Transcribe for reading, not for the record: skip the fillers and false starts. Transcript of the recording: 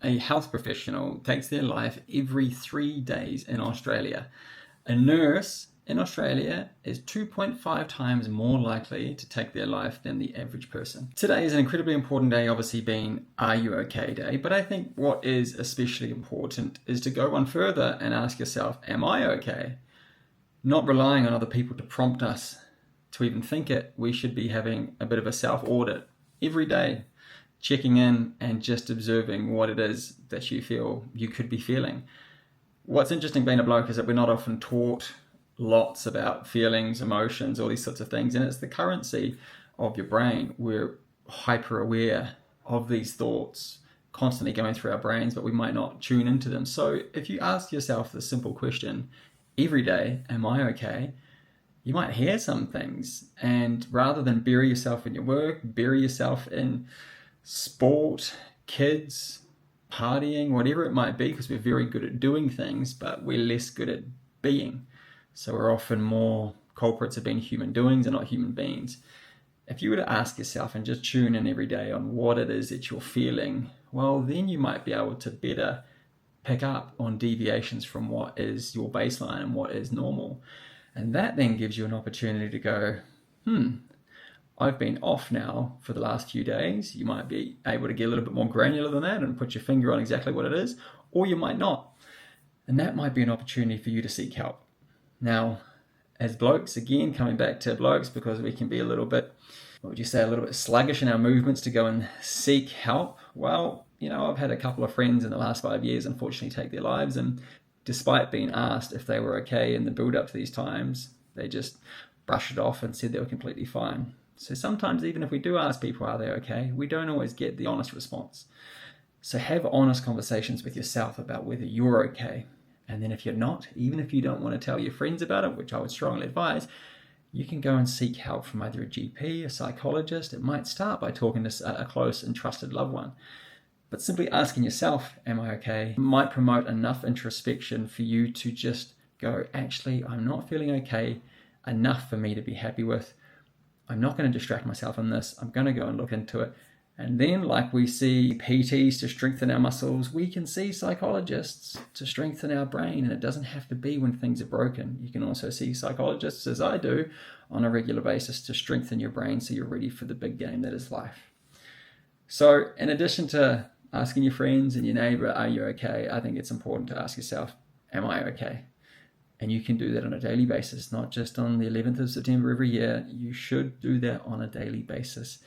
a health professional takes their life every 3 days in Australia. A nurse in Australia is 2.5 times more likely to take their life than the average person. Today is an incredibly important day, obviously being Are You OK Day, but I think what is especially important is to go one further and ask yourself, am I okay? Not relying on other people to prompt us to even think it. We should be having a bit of a self-audit every day, checking in and just observing what it is that you feel you could be feeling. What's interesting being a bloke is that we're not often taught lots about feelings, emotions, all these sorts of things, and it's the currency of your brain. We're hyper aware of these thoughts constantly going through our brains, but we might not tune into them. So if you ask yourself the simple question every day, am I okay? You might hear some things, and rather than bury yourself in your work, bury yourself in sport, kids, partying, whatever it might be, because we're very good at doing things, but we're less good at being. So we're often more culprits of being human doings and not human beings. If you were to ask yourself and just tune in every day on what it is that you're feeling, well, then you might be able to better pick up on deviations from what is your baseline and what is normal. And that then gives you an opportunity to go, I've been off now for the last few days. You might be able to get a little bit more granular than that and put your finger on exactly what it is, or you might not. And that might be an opportunity for you to seek help. Now, as blokes, again, coming back to blokes, because we can be a little bit, what would you say, a little bit sluggish in our movements to go and seek help. Well, I've had a couple of friends in the last 5 years, unfortunately, take their lives. And despite being asked if they were okay in the build up to these times, they just brushed it off and said they were completely fine. So sometimes, even if we do ask people, are they okay, we don't always get the honest response. So have honest conversations with yourself about whether you're okay. And then if you're not, even if you don't want to tell your friends about it, which I would strongly advise, you can go and seek help from either a GP, a psychologist. It might start by talking to a close and trusted loved one. But simply asking yourself, am I okay, might promote enough introspection for you to just go, actually, I'm not feeling okay enough for me to be happy with. I'm not going to distract myself on this. I'm going to go and look into it. And then, like we see PTs to strengthen our muscles, we can see psychologists to strengthen our brain. And it doesn't have to be when things are broken. You can also see psychologists, as I do, on a regular basis to strengthen your brain so you're ready for the big game that is life. So in addition to asking your friends and your neighbor, are you okay? I think it's important to ask yourself, am I okay? And you can do that on a daily basis, not just on the 11th of September every year. You should do that on a daily basis.